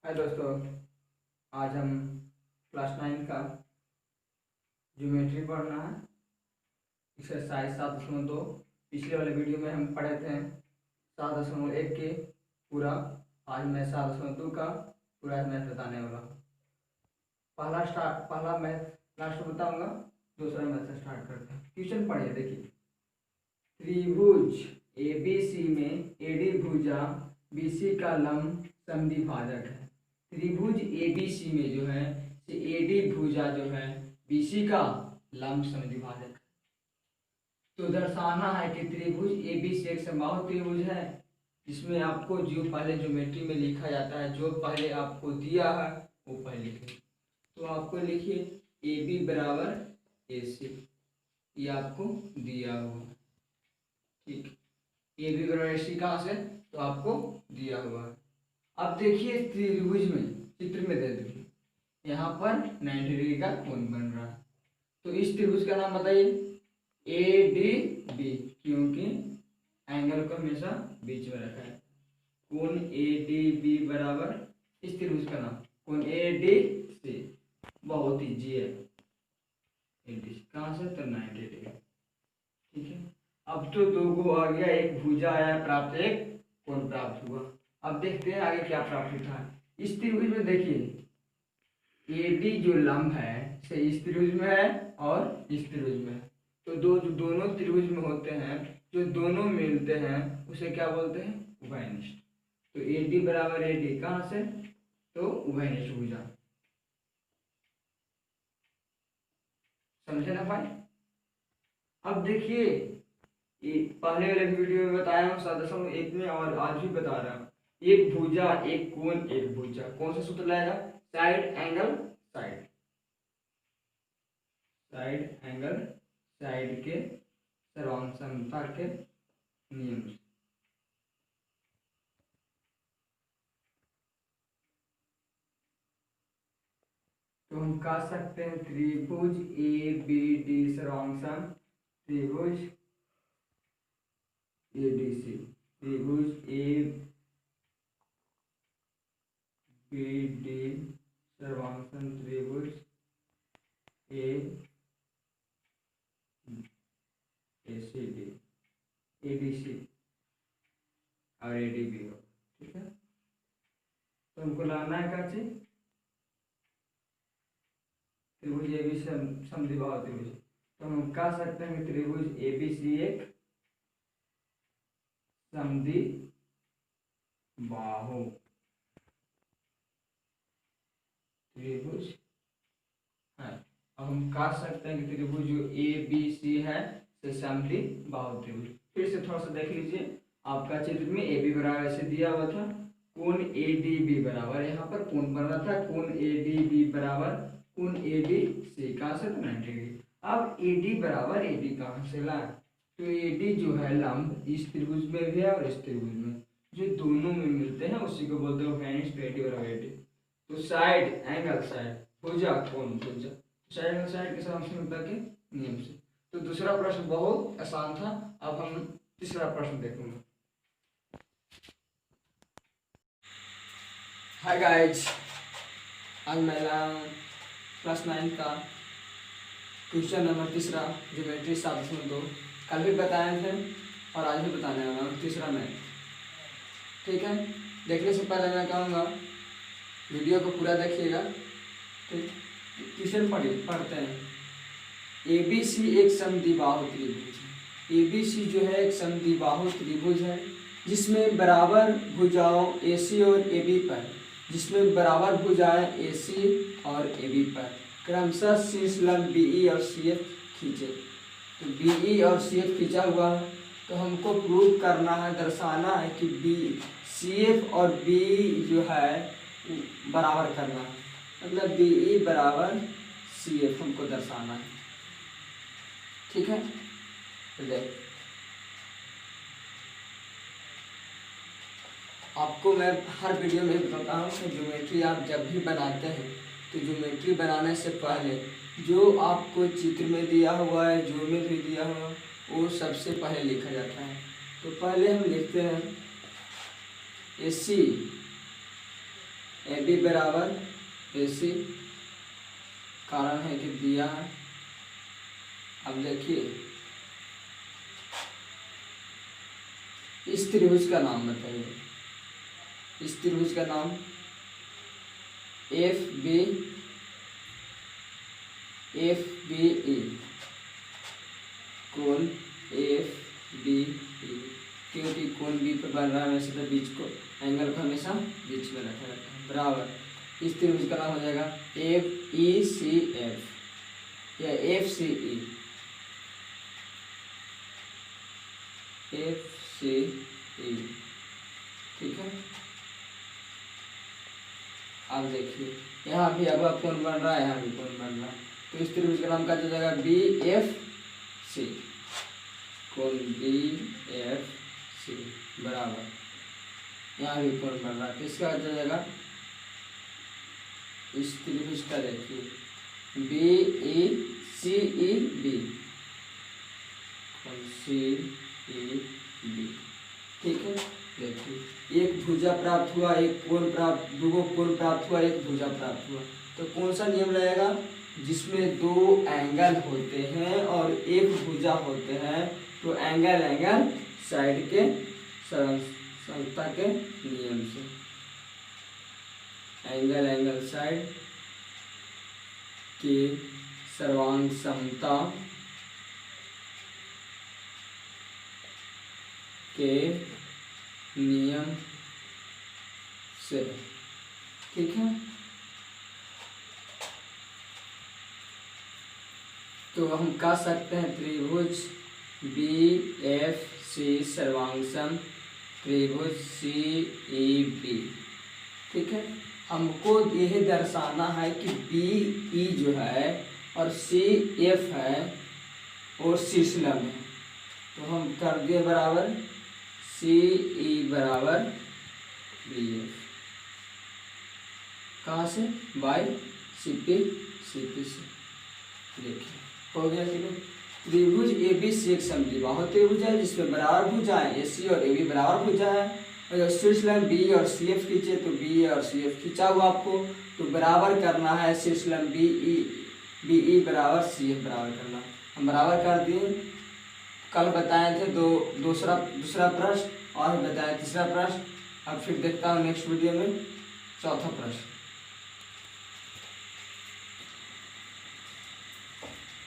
हाय दोस्तों, आज हम क्लास 9 का ज्योमेट्री पढ़ना है। एक्सरसाइज 7.2। पिछले वाले वीडियो में हम पढ़े थे 7.1 के पूरा। आज मैं 7.2 का पूरा मैथ बताने वाला हूँ। पहला मैथ लास्ट में बताऊंगा, दूसरा मैथ से स्टार्ट करते हैं। क्वेश्चन पढ़िए, देखिए। त्रिभुज एबीसी में एडी भुजा बीसी का लंब समद्विभाजक है। त्रिभुज एबीसी में जो है एडी भुजा जो है बीसी का लंब समद्विभाजक है। तो दर्शाना है कि त्रिभुज एबीसी एक समबाहु त्रिभुज है, जिसमें आपको जो पहले ज्योमेट्री में लिखा जाता है, जो पहले आपको दिया है वो पहले लिखिए। तो आपको लिखिए ए बी बराबर ए सी, ये आपको दिया हुआ है। ठीक, ए बी बराबर ए सी कहाँ से, तो आपको दिया हुआ है। अब देखिए त्रिभुज में, चित्र में दे दीजिए, यहाँ पर 90 डिग्री का कोण बन रहा है। तो इस त्रिभुज का नाम बताइए, ए डी बी, क्योंकि एंगल को हमेशा बीच में रखा है। कोण ए डी बी बराबर इस त्रिभुज का नाम कोण ए डी सी, बहुत ईजी है। कहाँ से, तो 90 डिग्री। ठीक है, अब तो दो गो आ गया, एक भुजा आया प्राप्त, एक कोण प्राप्त हुआ। अब देखते हैं आगे क्या प्राप्त होता है। इस त्रिभुज में देखिए ए बी जो लंब है से इस त्रिभुज में है और इस त्रिभुज में है। तो जो दोनों त्रिभुज में होते हैं, जो दोनों मिलते हैं, उसे क्या बोलते हैं, उभयनिष्ठ। तो ए डी बराबर ए डी कहाँ से, तो उभयनिष्ठ भुजा। समझे ना भाई। अब देखिए पहले वाले वीडियो में बताया हूँ 7.1 में, और आज भी बता रहा हूँ। एक भुजा एक कोण एक भुजा, कौन सा सूत्र लाएगा, side angle side, side angle side के सर्वांग समता के नियम से। तो हम कह सकते हैं त्रिभुज ए बी डी सर्वांग सम, त्रिभुज ए डी सी, त्रिभुज ए बी डी सर्वांग सम, त्रिभुज ए C D, A D C और ए डी बी हो। ठीक है, तो हमको लाना है क्या चीज, त्रिभुज ए बी समद्विबाहु त्रिभुज। तो हम कह सकते हैं कि त्रिभुज ए बी सी एक समद्विबाहु त्रिभुज है। अब हम कह सकते हैं कि त्रिभुज जो ए बी सी है से समद्विबाहु त्रिभुज। फिर से थोड़ा सा देख लीजिए, आपका चित्र में ए बी बराबर ऐसे दिया हुआ था, कोण ए डी बी बराबर, यहाँ पर कोण बन रहा था कोण ए डी बी बराबर कोण ए डी सी, कहाँ से, 90 डिग्री। अब ए डी बराबर ए डी कहाँ से लाए, तो ए डी जो है लंब इस त्रिभुज में भी है और इस त्रिभुज में, जो दोनों में मिलते हैं उसी को बोलते हैं उभयनिष्ठ। ए डी बराबर ए डी, तो साइड एंगल साइड, भुजा कोण भुजा, साइड एंगल साइड के समता के नियम से। तो दूसरा प्रश्न बहुत आसान था। अब हम तीसरा प्रश्न देखेंगे। हाय गाइज, आज मैं क्लास 9 का क्वेश्चन नंबर तीसरा ज्योमेट्री 7.2 कल भी बताए थे और आज भी बताने वाला हूँ, तीसरा मैथ। ठीक है, देखने से पहले मैं कहूँगा वीडियो को पूरा देखिएगा। ठीक, क्वेश्चन पढ़ते हैं। ए बी सी एक समद्विबाहु त्रिभुज है। ए बी सी जो है एक समद्विबाहु त्रिभुज है, जिसमें बराबर भुजाओं ए सी और ए बी पर, जिसमें बराबर भुजाएं ए सी और ए बी पर क्रमशः शीर्ष लंब बी ई और सी एफ खींचे। तो बी ई और सी एफ खींचा हुआ है, तो हमको प्रूव करना है, दर्शाना है कि बी सी एफ और बी जो है बराबर करना है, मतलब बी ई बराबर सी एफ हमको दर्शाना है। ठीक है, तो देख आपको मैं हर वीडियो में बताता हूँ कि ज्योमेट्री आप जब भी बनाते हैं तो ज्योमेट्री बनाने से पहले जो आपको चित्र में दिया हुआ है, ज्योमेट्री दिया हुआ, वो सबसे पहले लिखा जाता है। तो पहले हम लिखते हैं ए सी ए बी बराबर ए सी, कारण है कि दिया है। अब देखिए इस त्रिभुज का नाम बताइए, इस त्रिभुज का नाम एफ बी ई, कोण एफ बी ई, क्योंकि कोण बी पर बन रहा है वैसे तो बीच को एंगल को हमेशा बीच में रखा रहता है, बराबर इस त्रिभुज का नाम हो जाएगा एफ ई सी एफ या एफ सी ई, एफ सी ई, ठीक है। अब देखिए यहाँ भी अब कोण बन रहा है, यहाँ भी कोण बन रहा है, तो इस त्रिभुज का नाम क्या हो जाएगा बी एफ सी, कोण बी एफ सी बराबर यहाँ भी कोण बन रहा है, तो इसका हो जाएगा इस त्रिभुज का देखिए बी ई सी ई बी, कोण सी ई बी, ठीक है। देखिए एक भुजा प्राप्त हुआ, एक कोण प्राप्त, दो कोण प्राप्त हुआ, एक भुजा प्राप्त हुआ, तो कौन सा नियम रहेगा, जिसमें दो एंगल होते हैं और एक भुजा होते हैं तो एंगल एंगल साइड के समता के नियम से, एंगल एंगल साइड की सर्वांग समता के नियम से, ठीक है। तो हम कह सकते हैं त्रिभुज बी एफ सी सर्वांग सम त्रिभुज सी ई बी, ठीक है। हमको यह दर्शाना है कि बी ई जो है और सी एफ है और शीर्षलंब है, तो हम कर दिए बराबर सी ई बराबर बी एफ, कहाँ से, बाई सी पी से। देखिए हो गया, ठीक है। त्रिभुज ए बी सी एक समद्विबाहु त्रिभुज है जिसमें बराबर भुजा है, ए सी और ए बी बराबर भुजा है, और शीर्ष लाइन बी और सी एफ खींचे तो बी और सी एफ खींचा हुआ आपको, तो बराबर करना है शीर्ष लाइन बी ई बराबर सी एफ बराबर करना, हम बराबर कर दिए। कल बताए थे दूसरा प्रश्न और बताया तीसरा प्रश्न, अब फिर देखता हूँ नेक्स्ट वीडियो में चौथा प्रश्न।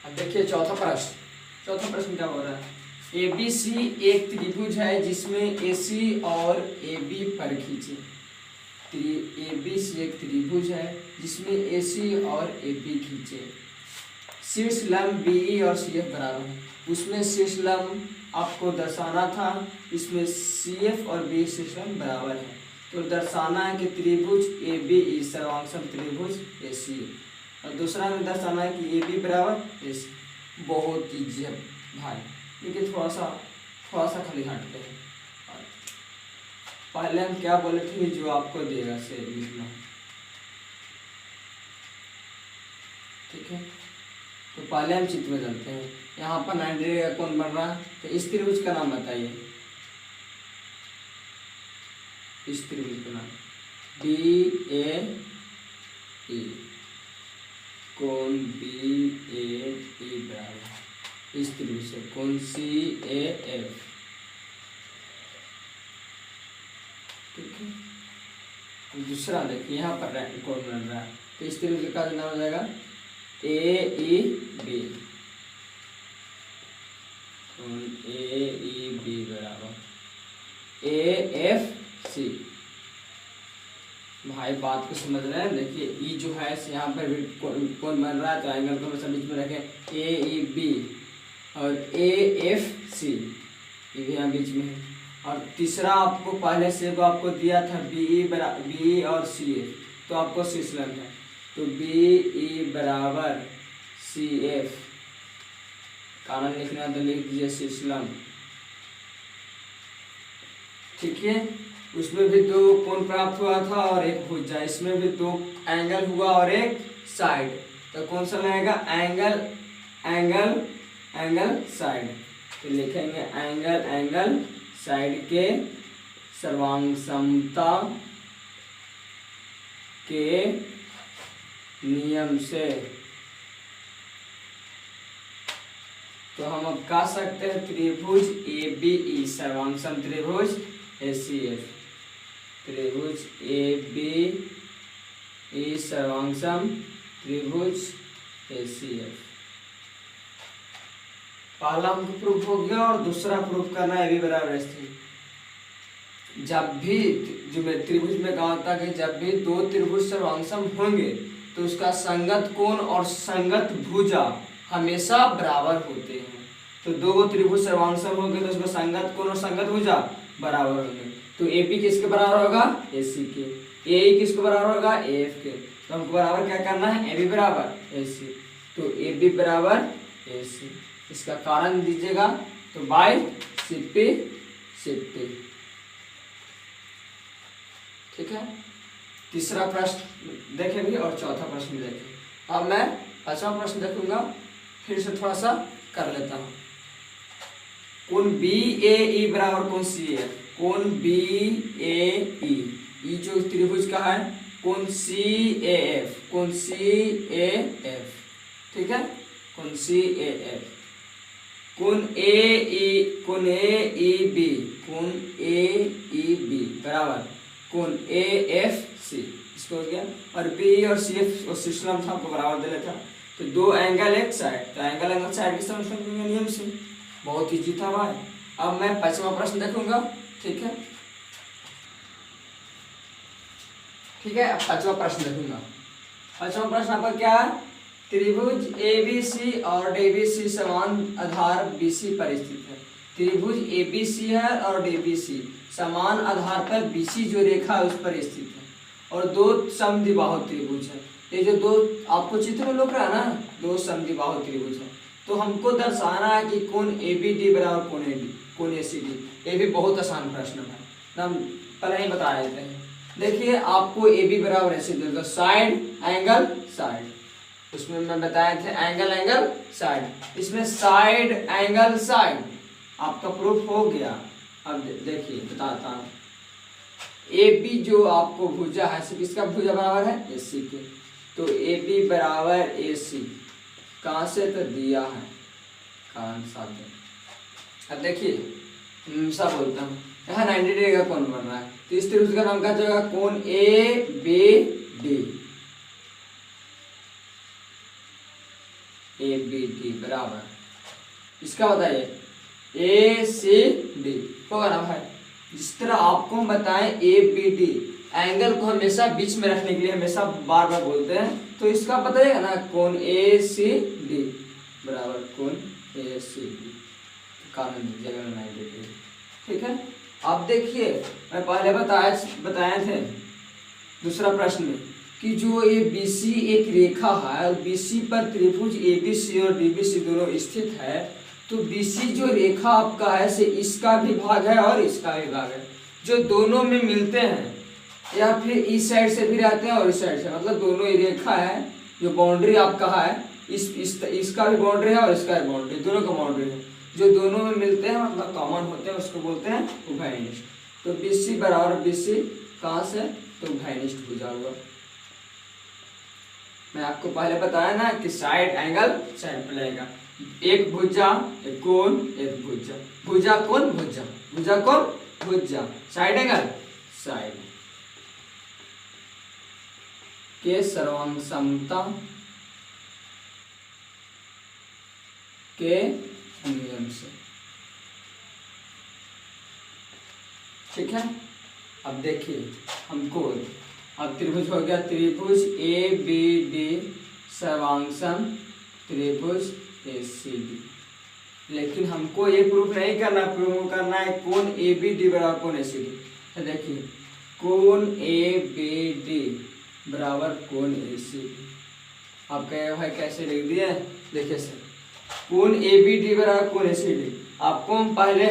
अब देखिए चौथा प्रश्न क्या हो रहा है, ए बी सी एक त्रिभुज है जिसमें ए सी और ए बी पर खींचे, ए बी सी एक त्रिभुज है जिसमें ए सी और ए बी खींचे, शीर्ष लंब बी ई और सी एफ बराबर है, उसमें शीर्ष लंब आपको दर्शाना था, इसमें सी एफ और बी शीर्ष लंब बराबर है, तो दर्शाना है कि त्रिभुज ए बी ई सर्वांग सम त्रिभुज ए सी, और दूसरा में दर्शाना है कि ए बी बराबर ए सी। बहुत ईजी है भाई, लेकिन थोड़ा सा खाली हटते हैं। पहले हम क्या बोले थे, जो आपको देगा से लिखना, ठीक है। तो पहले हम चित्र में चलते हैं, यहाँ पर 90 डिग्री का कोण बन रहा है, तो इस त्रिभुज का नाम बताइए, इस त्रिभुज का नाम बी ए ई, कोण बी ए ई बराबर इस त्रिभुज से कोण सी ए एफ, ठीक है। दूसरा देखिए यहाँ पर कोण बन रहा है, तो इस त्रिभुज का नाम हो जाएगा ए ई बी, कोण ए ई बी बराबर ए एफ सी। भाई बात को समझ रहे हैं, देखिए ई जो है यहाँ पर भी कोण बन रहा है, तो एंगल को हमेशा बीच में रखें, ए ई बी और ए एफ सी, ये भी यहाँ बीच में है। और तीसरा आपको पहले से वो आपको दिया था बी और सी एफ, तो आपको शीर्ष लंब है, तो बी ई बराबर सी एफ, कारण लिखना तो लिख दीजिए शीर्ष लंब, ठीक है। उसमें भी दो कोण प्राप्त हुआ था और एक भुजा, इसमें भी दो एंगल हुआ और एक साइड, तो कौन सा लगेगा, एंगल साइड, तो लिखेंगे एंगल साइड के सर्वांग समता के नियम से। तो हम अब कह सकते हैं त्रिभुज ABE सर्वांगसम त्रिभुज ACF, त्रिभुज ABE सर्वांगसम त्रिभुज ACF। पहला हमको प्रूफ हो गया और दूसरा प्रूफ करना है AB बराबर AC। जब भी जो मैं त्रिभुज में कहा था कि जब भी दो त्रिभुज सर्वांगसम होंगे तो उसका संगत कोण और संगत भुजा हमेशा बराबर होते हैं। तो दो त्रिभुज सर्वांगसम होंगे तो उसका संगत कोण और संगत भुजा बराबर होंगे। तो AP किसके बराबर होगा? AC के। AE किसके बराबर होगा? AF के। तो हमको बराबर क्या करना है? AB बराबर AC। तो AB बराबर AC, इसका कारण दीजिएगा तो बाय सिप्पी। ठीक है, तीसरा प्रश्न देखें भी और चौथा प्रश्न देखें। अब मैं पांचवा प्रश्न देखूंगा, फिर से थोड़ा सा कर लेता हूँ। कोण BAE बराबर कोण CAF, कोण BAE ई जो त्रिभुज का है, कोण CAF, कोण CAF, ठीक है, कोण CAF, कोण AEB, कोण AEB बराबर कोण AFC, इसको हो गया। और BE और CF और सिस्टम था हमको बराबर दे लेता। तो दो एंगल एक साइड, तो एंगल साइड की समझ नियम से बहुत इजी था भाई। अब मैं पांचवा प्रश्न देखूंगा। ठीक है, अब पांचवा प्रश्न देखूंगा। पांचवा प्रश्न आपका क्या है? त्रिभुज ABC और DBC समान आधार BC पर स्थित है। त्रिभुज ABC है और DBC समान आधार पर BC जो रेखा है उस पर स्थित है और दो समद्विबाहु त्रिभुज है। ये जो दो आपको चित्र में लग रहा है ना, दो समद्विबाहु त्रिभुज है। तो हमको दर्शाना है कि कोण ABD बराबर कोण ACD। ये भी बहुत आसान प्रश्न है, हम पहले ही बता देते हैं। देखिए आपको AB बराबर ACD, तो साइड एंगल साइड, उसमें मैं बताए थे एंगल साइड, इसमें साइड एंगल साइड आपका प्रूफ हो गया। अब देखिए बताता हूँ, AB जो आपको भुजा है किसका भुजा बराबर है? AC के। तो AB बराबर AC कहाँ से? तो दिया है कारण साथ। अब देखिए सब बोलता हूँ, यहाँ 90 डिग्री का कोण बन रहा है, तो इस त्रिभुज का नाम क्या जाएगा? कोण ABD बराबर इसका बताइए ACD होगा ना भाई। जिस तरह आपको हम बताएं ABD एंगल को हमेशा बीच में रखने के लिए हमेशा बार बार बोलते हैं, तो इसका बताइएगा ना कोण ACD बराबर कोण ACD, कारण दीजिएगा 90 डिग्री। ठीक है, अब देखिए मैं पहले बताए थे दूसरा प्रश्न में कि जो ये BC एक रेखा है, BC पर त्रिभुज ABC और DBC दोनों स्थित है। तो BC जो रेखा आपका है से इसका भी भाग है और इसका भी भाग है, जो दोनों में मिलते हैं, या फिर इस साइड से भी रहते हैं और इस साइड से, मतलब दोनों ही रेखा है। जो बाउंड्री आपका है इसका भी बाउंड्री है और इसका भी बाउंड्री, दोनों का बाउंड्री है, जो दोनों में मिलते हैं मतलब कॉमन होते हैं, उसको बोलते हैं उभयनिष्ठ। तो BC बराबर BC कहाँ से? तो उभयनिष्ठ भुजा हुआ। मैं आपको पहले बताया ना कि साइड एंगल साइड पर लगेगा, एक भुजा एक कोण एक भुजा, भुजा कोण भुजा, भुजा कोण भुजा, साइड एंगल साइड के सर्वांग समता के नियम से। ठीक है, अब देखिए हमको अब त्रिभुज हो गया, त्रिभुज ABD सर्वांगसम त्रिभुज ACD। लेकिन हमको ये प्रूफ नहीं करना, प्रूफ करना है कोण ABD बराबर कोण ACD। तो देखिए कोण ABD बराबर कोण ACD, आप कहे भाई कैसे लिख दिए? देखिए सर, कोण ABD बराबर कोण ACD आपको हम पहले